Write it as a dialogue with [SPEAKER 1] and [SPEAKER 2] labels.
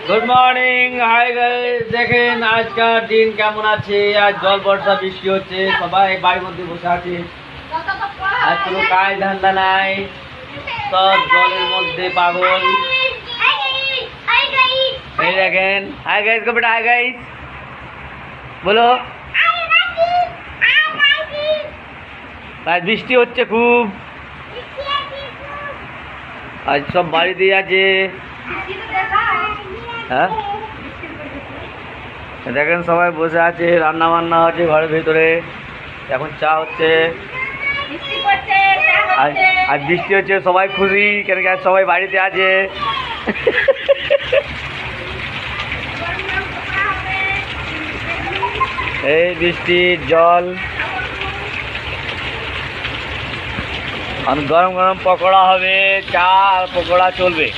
[SPEAKER 1] Good morning hi guys देखें आज का दिन কেমন আছে आज জল বর্ষা বৃষ্টি হচ্ছে সবাই বাড়ির মধ্যে বসে আছে आज কোনো কাজ ধান্দা নাই সব জলের মধ্যে পাগল এই দেখেন হাই গাইস को बेटा हाय गाइस বলো आज বৃষ্টি হচ্ছে খুব आज সব বাড়িতে আছে হ্যাঁ দেখেন সবাই বসে আছে রান্না বান্না হচ্ছে ঘরের ভিতরে এখন চা হচ্ছে আর বৃষ্টি হচ্ছে সবাই খুশি কেন কি সবাই বাড়িতে আছে এই বৃষ্টির জল আর গরম গরম পকোড়া হবে চা আর পকোড়া চলবে।